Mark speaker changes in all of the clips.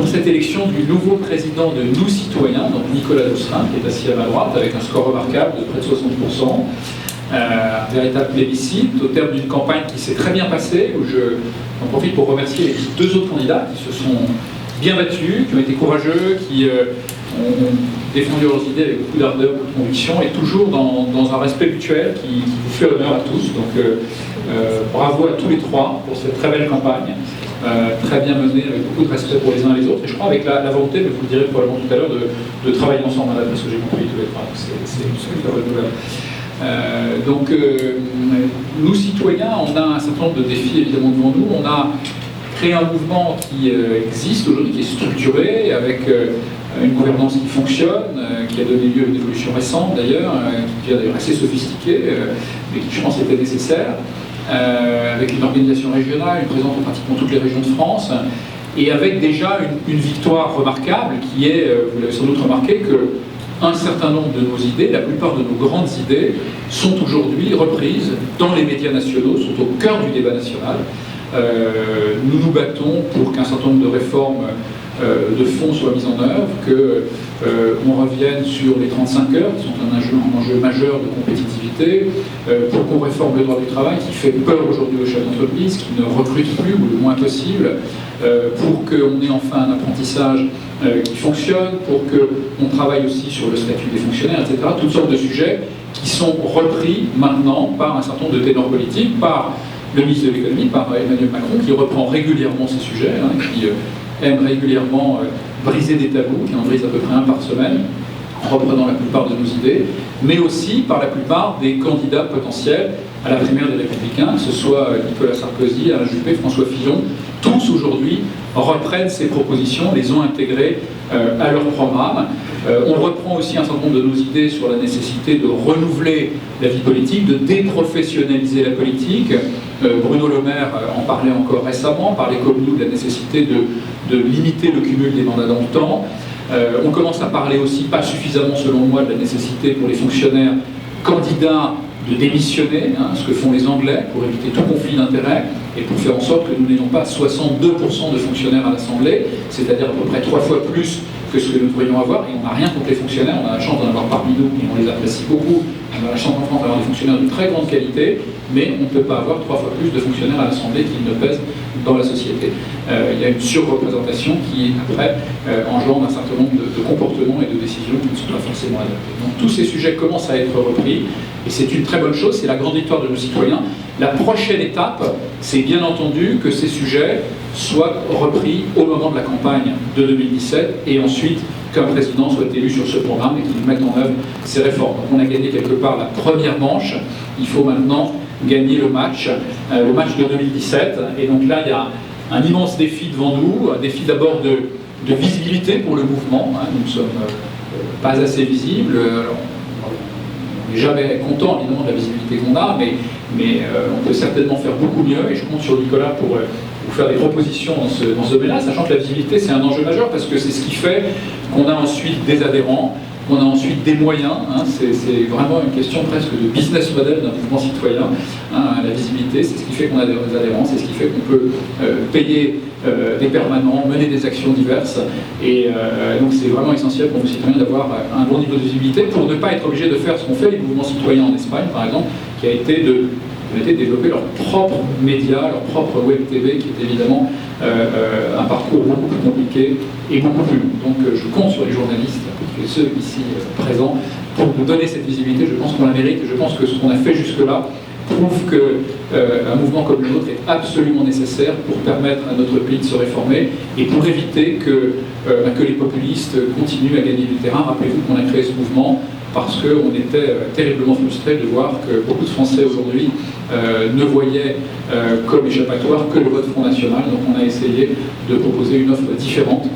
Speaker 1: cette élection du nouveau président de Nous Citoyens, donc Nicolas Dousserin, qui est assis à ma droite, avec un score remarquable de près de 60%. Un véritable plébiscite, au terme d'une campagne qui s'est très bien passée, où j'en profite pour remercier les deux autres candidats qui se sont bien battus, qui ont été courageux, qui ont défendu leurs idées avec beaucoup d'ardeur, beaucoup de conviction, et toujours dans un respect mutuel qui vous fait honneur à tous. Donc bravo à tous les trois pour cette très belle campagne, très bien menée, avec beaucoup de respect pour les uns et les autres, et je crois avec la volonté, mais vous le direz probablement tout à l'heure, de travailler ensemble, parce que j'ai compris tous les trois, c'est une super bonne nouvelle. Nous citoyens, on a un certain nombre de défis évidemment devant nous. On a créé un mouvement qui existe aujourd'hui, qui est structuré, avec une gouvernance qui fonctionne, qui a donné lieu à une évolution récente d'ailleurs, qui devient d'ailleurs assez sophistiquée, mais qui je pense était nécessaire, avec une organisation régionale, une présence dans pratiquement toutes les régions de France, et avec déjà une victoire remarquable qui est, vous l'avez sans doute remarqué, que un certain nombre de nos idées, la plupart de nos grandes idées, sont aujourd'hui reprises dans les médias nationaux, sont au cœur du débat national. Nous nous battons pour qu'un certain nombre de réformes de fond soient mises en œuvre, qu'on revienne sur les 35 heures, qui sont un enjeu majeur de compétitivité, pour qu'on réforme le droit du travail, qui fait peur aujourd'hui aux chefs d'entreprise, qui ne recrutent plus, ou le moins possible, pour qu'on ait enfin un apprentissage qui fonctionne, pour qu'on travaille aussi sur le statut des fonctionnaires, etc. Toutes sortes de sujets qui sont repris maintenant par un certain nombre de ténors politiques, par le ministre de l'économie, par Emmanuel Macron, qui reprend régulièrement ces sujets, qui aime régulièrement briser des tabous, qui en brise à peu près un par semaine, en reprenant la plupart de nos idées, mais aussi par la plupart des candidats potentiels à la primaire des Républicains, que ce soit Nicolas Sarkozy, Alain Juppé, François Fillon. Tous aujourd'hui reprennent ces propositions, les ont intégrées à leur programme. On reprend aussi un certain nombre de nos idées sur la nécessité de renouveler la vie politique, de déprofessionnaliser la politique. Bruno Le Maire en parlait encore récemment, parlait comme nous de la nécessité de limiter le cumul des mandats dans le temps. On commence à parler aussi, pas suffisamment selon moi, de la nécessité pour les fonctionnaires candidats de démissionner, ce que font les Anglais pour éviter tout conflit d'intérêts et pour faire en sorte que nous n'ayons pas 62% de fonctionnaires à l'Assemblée, c'est-à-dire à peu près 3 fois plus que ce que nous devrions avoir, et on n'a rien contre les fonctionnaires, on a la chance d'en avoir parmi nous et on les apprécie beaucoup, on a la chance en France d'avoir des fonctionnaires de très grande qualité, mais on ne peut pas avoir 3 fois plus de fonctionnaires à l'Assemblée qu'ils ne pèsent dans la société. Il y a une surreprésentation qui, après, engendre un certain nombre de comportements et de décisions qui ne sont pas forcément adaptés. Donc tous ces sujets commencent à être repris, et c'est une très bonne chose, c'est la grande victoire de nos citoyens. La prochaine étape, c'est bien entendu que ces sujets soient repris au moment de la campagne de 2017, et ensuite qu'un président soit élu sur ce programme et qu'il mette en œuvre ces réformes. Donc on a gagné quelque part la première manche, il faut maintenant gagner le match de 2017, et donc là il y a un immense défi devant nous, un défi d'abord de visibilité pour le mouvement. Nous ne sommes pas assez visibles, on n'est jamais content évidemment de la visibilité qu'on a, mais on peut certainement faire beaucoup mieux, et je compte sur Nicolas pour vous faire des propositions dans ce domaine-là, sachant que la visibilité c'est un enjeu majeur, parce que c'est ce qui fait qu'on a ensuite des adhérents, qu'on a ensuite des moyens, c'est vraiment une question presque de business model d'un mouvement citoyen, la visibilité, c'est ce qui fait qu'on a des adhérents, c'est ce qui fait qu'on peut payer des permanents, mener des actions diverses, et donc c'est vraiment essentiel pour nos citoyens d'avoir un bon niveau de visibilité pour ne pas être obligé de faire ce qu'ont fait les mouvements citoyens en Espagne, par exemple, qui a été de développer leur propre média, leur propre web TV, qui est évidemment un parcours beaucoup plus compliqué et beaucoup plus long. Donc je compte sur les journalistes et ceux ici présents pour nous donner cette visibilité. Je pense qu'on la mérite, et je pense que ce qu'on a fait jusque-là prouve qu'un mouvement comme le nôtre est absolument nécessaire pour permettre à notre pays de se réformer et pour éviter que les populistes continuent à gagner du terrain. Rappelez-vous qu'on a créé ce mouvement parce qu'on était terriblement frustrés de voir que beaucoup de Français aujourd'hui ne voyaient comme échappatoire que le vote Front National. Donc on a essayé de proposer une offre différente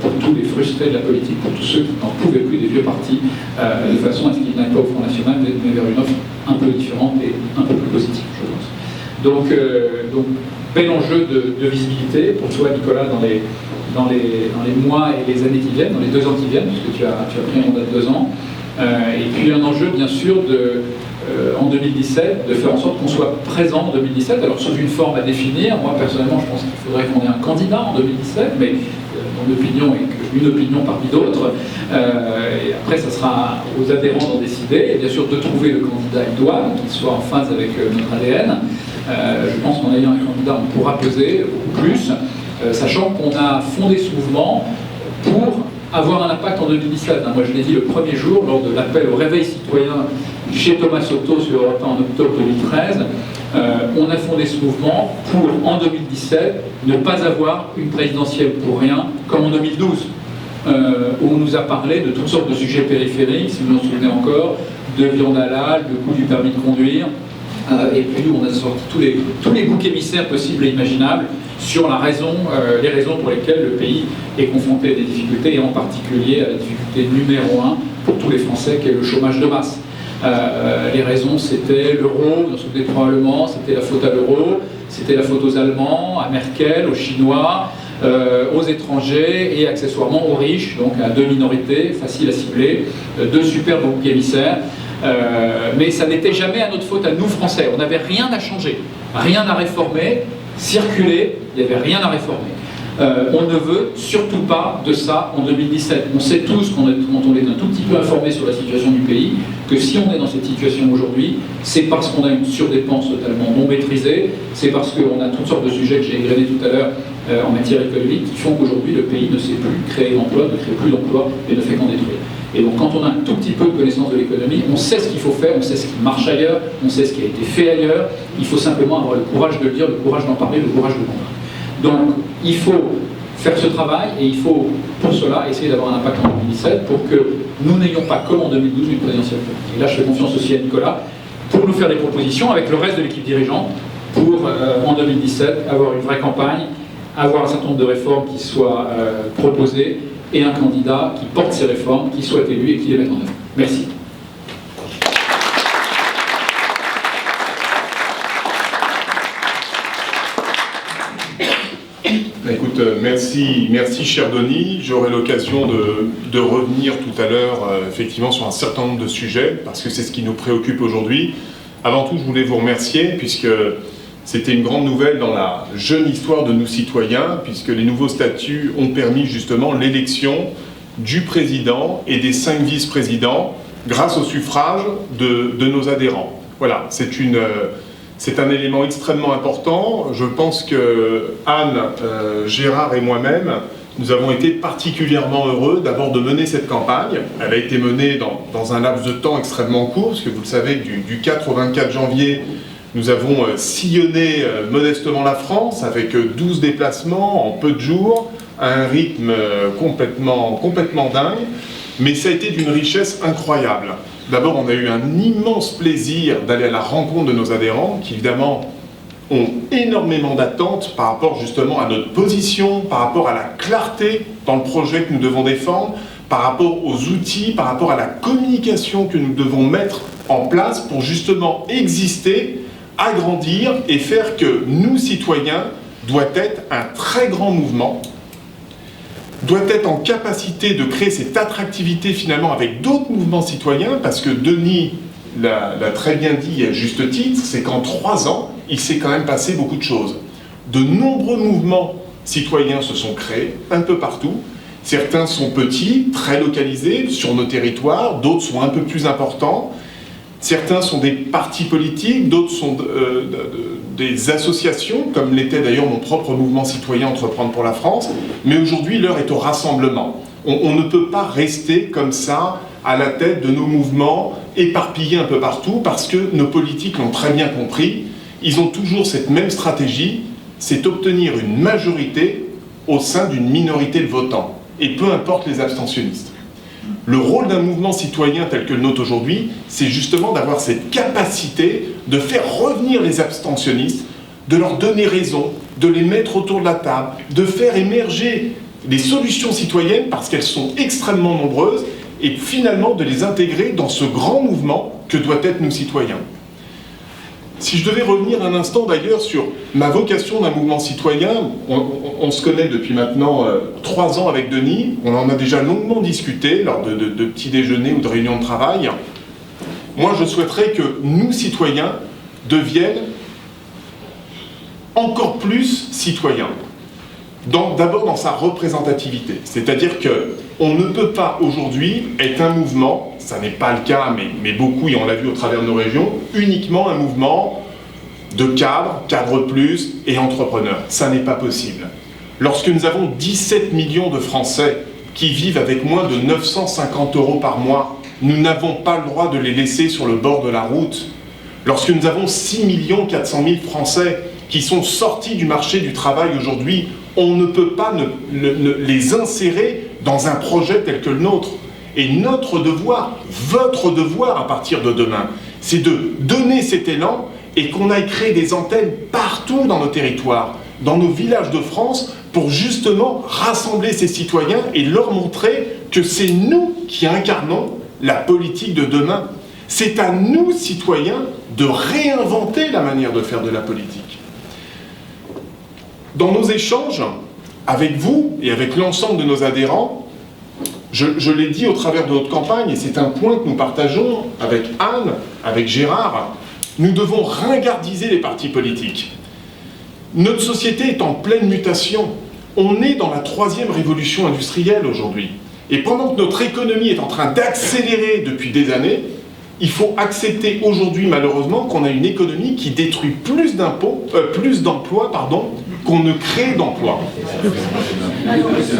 Speaker 1: pour tous les frustrés de la politique, pour tous ceux qui n'en pouvaient plus des vieux partis, de façon à ce qu'ils n'aillent pas au Front National, mais vers une offre un peu différente et un peu plus positive, je pense. Donc bel enjeu de visibilité pour toi, Nicolas, dans les mois et les années qui viennent, dans les 2 ans qui viennent, puisque tu as pris un mandat de 2 ans. Et puis un enjeu, bien sûr, en 2017, de faire en sorte qu'on soit présent en 2017, alors sous une forme à définir. Moi, personnellement, je pense qu'il faudrait qu'on ait un candidat en 2017, mais mon opinion est qu'une opinion parmi d'autres. Et après, ça sera aux adhérents d'en décider, et bien sûr de trouver le candidat idoine, qui soit en phase avec notre ADN. Je pense qu'en ayant un candidat, on pourra peser beaucoup plus, sachant qu'on a fondé ce mouvement pour avoir un impact en 2017. Moi, je l'ai dit le premier jour, lors de l'appel au réveil citoyen chez Thomas Soto sur Europe 1 en octobre 2013, on a fondé ce mouvement pour, en 2017, ne pas avoir une présidentielle pour rien, comme en 2012, où on nous a parlé de toutes sortes de sujets périphériques, si vous vous en souvenez encore, de viande halal, de coût du permis de conduire, et puis on a sorti tous les boucs émissaires possibles et imaginables sur les raisons pour lesquelles le pays est confronté à des difficultés, et en particulier à la difficulté numéro 1 pour tous les Français, qui est le chômage de masse. Les raisons, c'était l'euro, vous vous souvenez probablement, c'était la faute à l'euro, c'était la faute aux Allemands, à Merkel, aux Chinois, aux étrangers et accessoirement aux riches, donc à deux minorités, faciles à cibler, deux superbes boucs émissaires. Mais ça n'était jamais à notre faute à nous Français. On n'avait rien à changer, rien à réformer, circuler, il n'y avait rien à réformer. On ne veut surtout pas de ça en 2017. On sait tous, quand on est un tout petit peu informé sur la situation du pays, que si on est dans cette situation aujourd'hui, c'est parce qu'on a une surdépense totalement non maîtrisée, c'est parce qu'on a toutes sortes de sujets que j'ai égrenés tout à l'heure en matière économique qui font qu'aujourd'hui le pays ne sait plus créer d'emplois, ne crée plus d'emplois et ne fait qu'en détruire. Et donc quand on a un tout petit peu de connaissance de l'économie, on sait ce qu'il faut faire, on sait ce qui marche ailleurs, on sait ce qui a été fait ailleurs, il faut simplement avoir le courage de le dire, le courage d'en parler, le courage de le convaincre. Donc il faut faire ce travail et il faut pour cela essayer d'avoir un impact en 2017 pour que nous n'ayons pas comme en 2012 une présidentielle. Et là je fais confiance aussi à Nicolas pour nous faire des propositions avec le reste de l'équipe dirigeante pour en 2017 avoir une vraie campagne, avoir un certain nombre de réformes qui soient proposées et un candidat qui porte ces réformes, qui soit élu et qui les mette en œuvre. Merci.
Speaker 2: Écoute, merci cher Denis. J'aurai l'occasion de revenir tout à l'heure effectivement sur un certain nombre de sujets, parce que c'est ce qui nous préoccupe aujourd'hui. Avant tout, je voulais vous remercier, puisque c'était une grande nouvelle dans la jeune histoire de nous citoyens, puisque les nouveaux statuts ont permis justement l'élection du président et des 5 vice-présidents grâce au suffrage de nos adhérents. Voilà, c'est un élément extrêmement important. Je pense que Anne, Gérard et moi-même, nous avons été particulièrement heureux d'abord de mener cette campagne. Elle a été menée dans un laps de temps extrêmement court, parce que vous le savez, du 4 au 24 janvier, nous avons sillonné modestement la France avec 12 déplacements en peu de jours, à un rythme complètement dingue, mais ça a été d'une richesse incroyable. D'abord, on a eu un immense plaisir d'aller à la rencontre de nos adhérents, qui évidemment ont énormément d'attentes par rapport justement à notre position, par rapport à la clarté dans le projet que nous devons défendre, par rapport aux outils, par rapport à la communication que nous devons mettre en place pour justement exister, agrandir et faire que nous, citoyens, doit être un très grand mouvement, doit être en capacité de créer cette attractivité finalement avec d'autres mouvements citoyens, parce que Denis l'a très bien dit à juste titre, c'est qu'en 3 ans, il s'est quand même passé beaucoup de choses. De nombreux mouvements citoyens se sont créés, un peu partout. Certains sont petits, très localisés sur nos territoires, d'autres sont un peu plus importants. Certains sont des partis politiques, d'autres sont des associations, comme l'était d'ailleurs mon propre mouvement citoyen Entreprendre pour la France. Mais aujourd'hui, l'heure est au rassemblement. On ne peut pas rester comme ça, à la tête de nos mouvements, éparpillés un peu partout, parce que nos politiques l'ont très bien compris. Ils ont toujours cette même stratégie, c'est obtenir une majorité au sein d'une minorité de votants, et peu importe les abstentionnistes. Le rôle d'un mouvement citoyen tel que le nôtre aujourd'hui, c'est justement d'avoir cette capacité de faire revenir les abstentionnistes, de leur donner raison, de les mettre autour de la table, de faire émerger les solutions citoyennes parce qu'elles sont extrêmement nombreuses, et finalement de les intégrer dans ce grand mouvement que doit être nous citoyens. Si je devais revenir un instant d'ailleurs sur ma vocation d'un mouvement citoyen, on se connaît depuis maintenant 3 ans avec Denis, on en a déjà longuement discuté lors de petits déjeuners ou de réunions de travail. moi je souhaiterais que nous, citoyens, deviennent encore plus citoyens. D'abord dans sa représentativité, c'est-à-dire qu'on ne peut pas aujourd'hui être un mouvement, ça n'est pas le cas, mais beaucoup, et on l'a vu au travers de nos régions, uniquement un mouvement de cadres plus et entrepreneurs. Ça n'est pas possible. Lorsque nous avons 17 millions de Français qui vivent avec moins de 950 € par mois, nous n'avons pas le droit de les laisser sur le bord de la route. Lorsque nous avons 6 400 000 Français qui sont sortis du marché du travail aujourd'hui, on ne peut pas les insérer dans un projet tel que le nôtre. Et notre devoir, votre devoir à partir de demain, c'est de donner cet élan et qu'on aille créer des antennes partout dans nos territoires, dans nos villages de France, pour justement rassembler ces citoyens et leur montrer que c'est nous qui incarnons la politique de demain. C'est à nous, citoyens, de réinventer la manière de faire de la politique. Dans nos échanges avec vous et avec l'ensemble de nos adhérents, je l'ai dit au travers de notre campagne, et c'est un point que nous partageons avec Anne, avec Gérard, nous devons ringardiser les partis politiques. Notre société est en pleine mutation. On est dans la 3e révolution industrielle aujourd'hui. Et pendant que notre économie est en train d'accélérer depuis des années, il faut accepter aujourd'hui, malheureusement, qu'on a une économie qui détruit plus d'emplois qu'on ne crée d'emplois.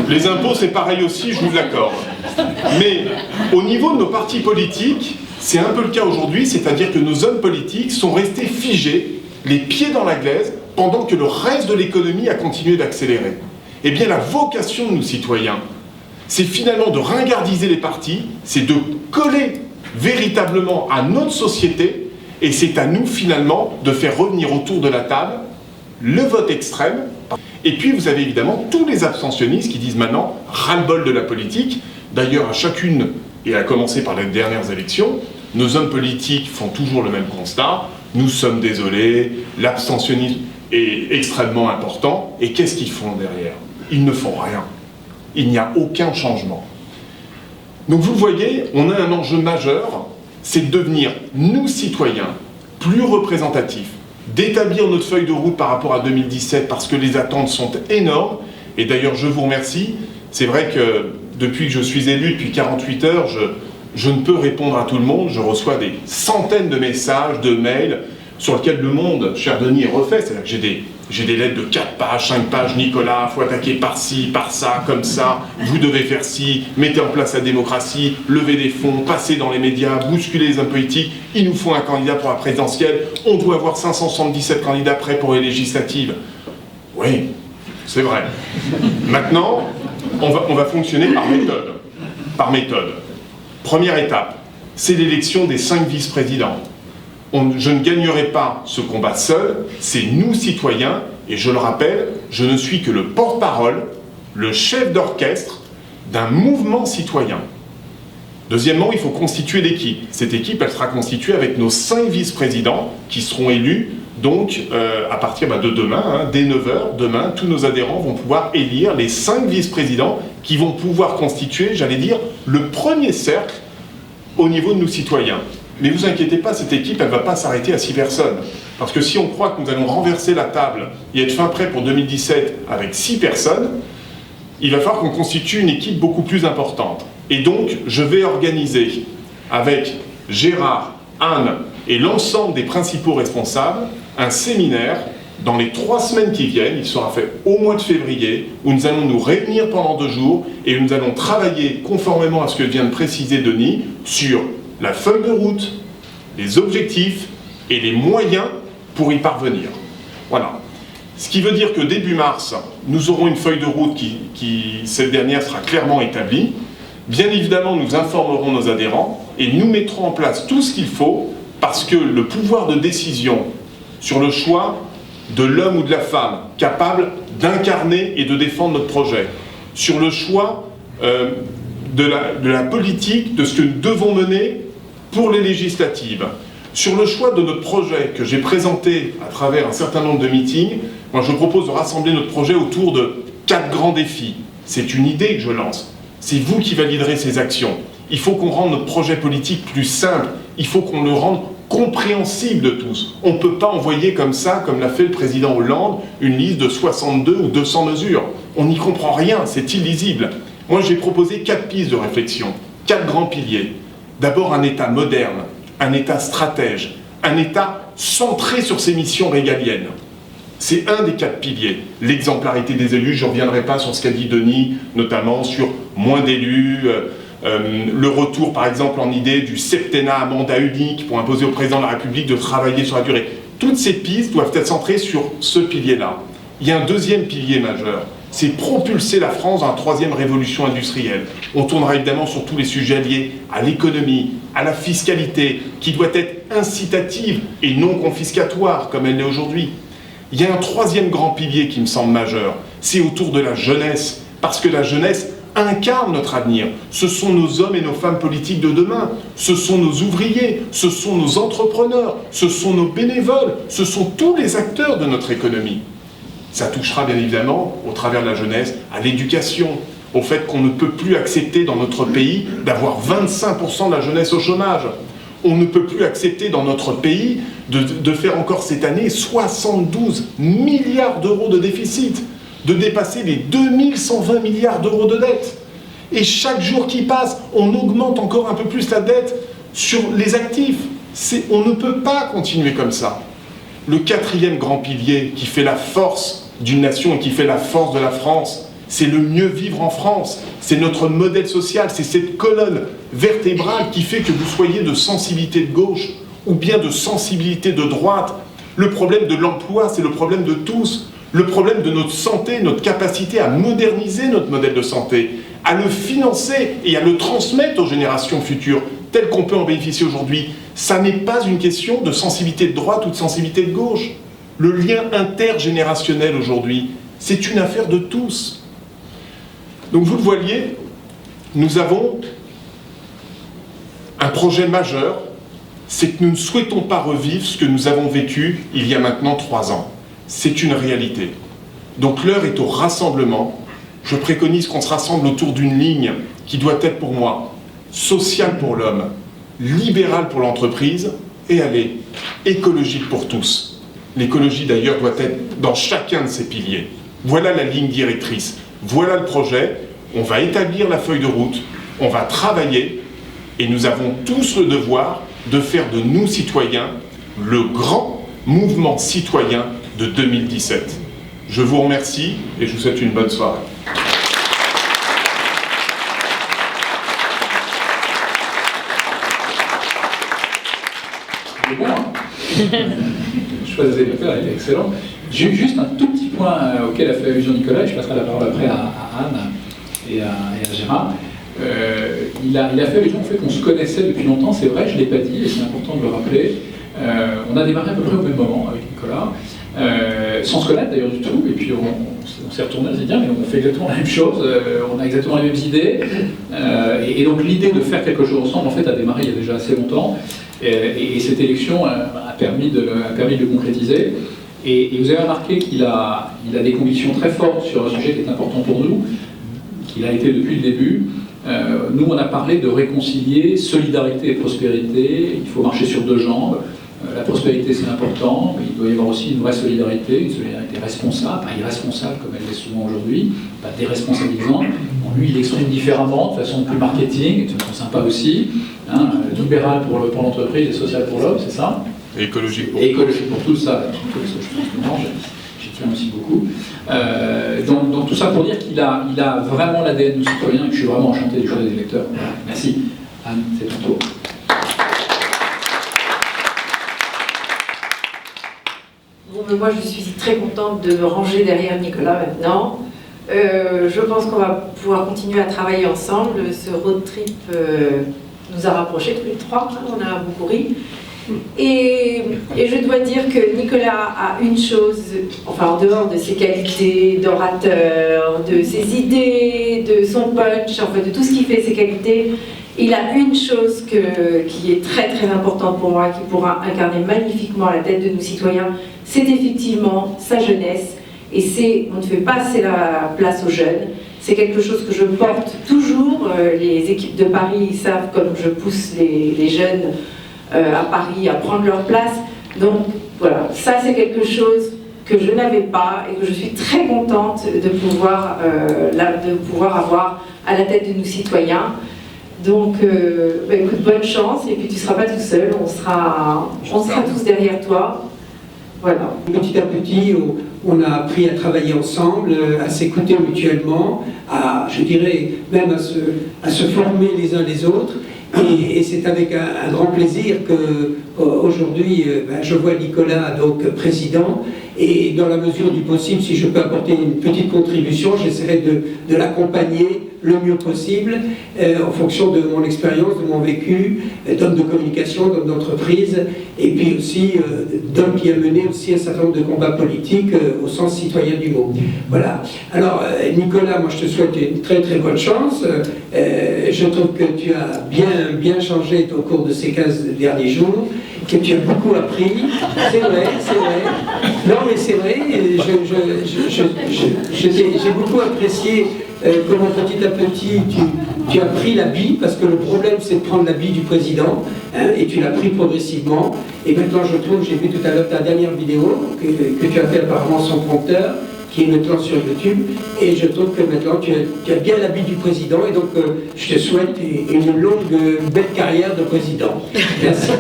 Speaker 2: Les impôts, c'est pareil aussi, je vous l'accorde. Mais au niveau de nos partis politiques, c'est un peu le cas aujourd'hui, c'est-à-dire que nos hommes politiques sont restés figés, les pieds dans la glaise, pendant que le reste de l'économie a continué d'accélérer. Eh bien, la vocation de nos citoyens, c'est finalement de ringardiser les partis, c'est de coller véritablement à notre société, et c'est à nous finalement de faire revenir autour de la table le vote extrême. Et puis vous avez évidemment tous les abstentionnistes qui disent maintenant ras-le-bol de la politique. D'ailleurs, à chacune, et à commencer par les dernières élections, nos hommes politiques font toujours le même constat. Nous sommes désolés, l'abstentionnisme est extrêmement important. Et qu'est-ce qu'ils font derrière? Ils ne font rien. Il n'y a aucun changement. Donc vous le voyez, on a un enjeu majeur, c'est de devenir, nous citoyens, plus représentatifs, d'établir notre feuille de route par rapport à 2017 parce que les attentes sont énormes. Et d'ailleurs, je vous remercie. C'est vrai que depuis que je suis élu, depuis 48 heures, je ne peux répondre à tout le monde. Je reçois des centaines de messages, de mails sur lesquels le monde, cher Denis, est refait. C'est-à-dire que j'ai des lettres de 4 pages, 5 pages, Nicolas, faut attaquer par ci, par ça, comme ça, vous devez faire ci, mettez en place la démocratie, levez des fonds, passez dans les médias, bousculez les hommes politiques, il nous faut un candidat pour la présidentielle, on doit avoir 577 candidats prêts pour les législatives. Oui, c'est vrai. Maintenant, on va fonctionner par méthode. Par méthode. Première étape, c'est l'élection des 5 vice-présidents. Je ne gagnerai pas ce combat seul, c'est nous citoyens, et je le rappelle, je ne suis que le porte-parole, le chef d'orchestre d'un mouvement citoyen. Deuxièmement, il faut constituer l'équipe. Cette équipe, elle sera constituée avec nos 5 vice-présidents qui seront élus, donc à partir de demain, dès 9h, demain, tous nos adhérents vont pouvoir élire les 5 vice-présidents qui vont pouvoir constituer, j'allais dire, le premier cercle au niveau de nous citoyens. Mais vous inquiétez pas, cette équipe, elle ne va pas s'arrêter à 6 personnes. Parce que si on croit que nous allons renverser la table et être fin prêt pour 2017 avec 6 personnes, il va falloir qu'on constitue une équipe beaucoup plus importante. Et donc, je vais organiser avec Gérard, Anne et l'ensemble des principaux responsables un séminaire dans les 3 semaines qui viennent, il sera fait au mois de février, où nous allons nous réunir pendant 2 jours et où nous allons travailler conformément à ce que vient de préciser Denis sur la feuille de route, les objectifs et les moyens pour y parvenir. Voilà. Ce qui veut dire que début mars, nous aurons une feuille de route cette dernière sera clairement établie. Bien évidemment, nous informerons nos adhérents et nous mettrons en place tout ce qu'il faut parce que le pouvoir de décision sur le choix de l'homme ou de la femme capable d'incarner et de défendre notre projet, sur le choix de la politique, de ce que nous devons mener pour les législatives, sur le choix de notre projet que j'ai présenté à travers un certain nombre de meetings. Moi, je propose de rassembler notre projet autour de 4 grands défis. C'est une idée que je lance. C'est vous qui validerez ces actions. Il faut qu'on rende notre projet politique plus simple il faut qu'on le rende compréhensible de tous. On ne peut pas envoyer comme ça, comme l'a fait le président Hollande, une liste de 62 ou 200 mesures. On n'y comprend rien, c'est illisible. Moi, j'ai proposé 4 pistes de réflexion, 4 grands piliers. D'abord, un État moderne, un État stratège, un État centré sur ses missions régaliennes. C'est un des 4 piliers. L'exemplarité des élus, je ne reviendrai pas sur ce qu'a dit Denis, notamment sur moins d'élus, le retour, par exemple, en idée du septennat à mandat unique pour imposer au président de la République de travailler sur la durée. Toutes ces pistes doivent être centrées sur ce pilier-là. Il y a un deuxième pilier majeur, c'est propulser la France dans la 3e révolution industrielle. On tournera évidemment sur tous les sujets liés à l'économie, à la fiscalité, qui doit être incitative et non confiscatoire, comme elle l'est aujourd'hui. Il y a un 3e grand pilier qui me semble majeur, c'est autour de la jeunesse, parce que la jeunesse incarne notre avenir. Ce sont nos hommes et nos femmes politiques de demain, ce sont nos ouvriers, ce sont nos entrepreneurs, ce sont nos bénévoles, ce sont tous les acteurs de notre économie. Ça touchera bien évidemment, au travers de la jeunesse, à l'éducation, au fait qu'on ne peut plus accepter dans notre pays d'avoir 25% de la jeunesse au chômage. On ne peut plus accepter dans notre pays de faire encore cette année 72 milliards d'euros de déficit, de dépasser les 2120 milliards d'euros de dette. Et chaque jour qui passe, on augmente encore un peu plus la dette sur les actifs. On ne peut pas continuer comme ça. Le 4e grand pilier qui fait la force d'une nation et qui fait la force de la France, c'est le mieux vivre en France, c'est notre modèle social, c'est cette colonne vertébrale qui fait que vous soyez de sensibilité de gauche ou bien de sensibilité de droite. Le problème de l'emploi, c'est le problème de tous. Le problème de notre santé, notre capacité à moderniser notre modèle de santé, à le financer et à le transmettre aux générations futures, tel qu'on peut en bénéficier aujourd'hui. Ça n'est pas une question de sensibilité de droite ou de sensibilité de gauche. Le lien intergénérationnel aujourd'hui, c'est une affaire de tous. Donc vous le voyez, nous avons un projet majeur, c'est que nous ne souhaitons pas revivre ce que nous avons vécu il y a maintenant 3 ans. C'est une réalité. Donc l'heure est au rassemblement. Je préconise qu'on se rassemble autour d'une ligne qui doit être pour moi sociale pour l'homme, libérale pour l'entreprise et allez, écologique pour tous. L'écologie d'ailleurs doit être dans chacun de ces piliers. Voilà la ligne directrice, voilà le projet. On va établir la feuille de route, on va travailler et nous avons tous le devoir de faire de nous citoyens le grand mouvement citoyen de 2017. Je vous remercie et je vous souhaite une bonne soirée.
Speaker 1: C'est bon, hein. Le choix des électeurs est excellent. J'ai juste un tout petit point auquel a fait allusion Nicolas, et je passerai la parole après à Anne et à Gérard. Il a fait allusion au fait qu'on se connaissait depuis longtemps, c'est vrai, je ne l'ai pas dit, et c'est important de le rappeler. On a démarré à peu près au même moment avec Nicolas, sans se connaître d'ailleurs du tout, et puis on s'est retourné, on s'est dit, mais on fait exactement la même chose, on a exactement les mêmes idées, et donc l'idée de faire quelque chose ensemble, en fait, a démarré il y a déjà assez longtemps, et cette élection a permis de le concrétiser. Et vous avez remarqué qu'il a des convictions très fortes sur un sujet qui est important pour nous, qu'il a été depuis le début. Nous, on a parlé de réconcilier solidarité et prospérité. Il faut marcher sur 2 jambes. La prospérité, c'est important, mais il doit y avoir aussi une vraie solidarité, une solidarité responsable, pas irresponsable comme elle l'est souvent aujourd'hui, pas déresponsabilisante. Bon, lui, il l'exprime différemment, de façon plus marketing, de façon sympa aussi, hein, libéral pour l'entreprise et social pour l'homme, c'est ça.
Speaker 2: Et écologique pour
Speaker 1: tout. Et écologique pour tout ça, je pense que j'y tiens aussi beaucoup. Donc tout ça pour dire qu'il a vraiment l'ADN du citoyen et que je suis vraiment enchanté du choix des électeurs. Voilà. Merci. Anne, c'est ton tour.
Speaker 3: Bon, mais moi je suis très contente de me ranger derrière Nicolas maintenant. Je pense qu'on va pouvoir continuer à travailler ensemble. Ce road trip nous a rapprochés tous les 3, hein, on a beaucoup ri. Et je dois dire que Nicolas a une chose, enfin en dehors de ses qualités d'orateur, de ses idées, de son punch, enfin de tout ce qui fait ses qualités, il a une chose qui est très très importante pour moi, qui pourra incarner magnifiquement la tête de nos citoyens, c'est effectivement sa jeunesse. Et on ne fait pas assez la place aux jeunes. C'est quelque chose que je porte toujours. Les équipes de Paris savent comme je pousse les jeunes à Paris à prendre leur place. Donc voilà, ça c'est quelque chose que je n'avais pas et que je suis très contente de pouvoir avoir à la tête de nos citoyens. Donc, écoute, bonne chance, et puis tu ne seras pas tout seul, on sera tous derrière toi. Voilà.
Speaker 4: Petit à petit, on a appris à travailler ensemble, à s'écouter mutuellement, je dirais même à se former les uns les autres. Et c'est avec un grand plaisir que aujourd'hui je vois Nicolas donc président, et dans la mesure du possible, si je peux apporter une petite contribution, j'essaierai de l'accompagner le mieux possible en fonction de mon expérience, de mon vécu d'homme de communication, d'homme d'entreprise, et puis aussi d'homme qui a mené aussi un certain nombre de combats politiques au sens citoyen du mot. Voilà. Alors Nicolas, moi je te souhaite une très très bonne chance. Je trouve que tu as bien changé au cours de ces 15 derniers jours, que tu as beaucoup appris. C'est vrai. Non mais c'est vrai, j'ai beaucoup apprécié comment petit à petit tu as pris l'habit, parce que le problème c'est de prendre l'habit du président, hein, et tu l'as pris progressivement. Et maintenant je trouve, j'ai vu tout à l'heure ta dernière vidéo que tu as fait apparemment sans prompteur, qui est maintenant sur YouTube, et je trouve que maintenant tu as bien l'habit du président, et donc je te souhaite une longue, belle carrière de président. Merci.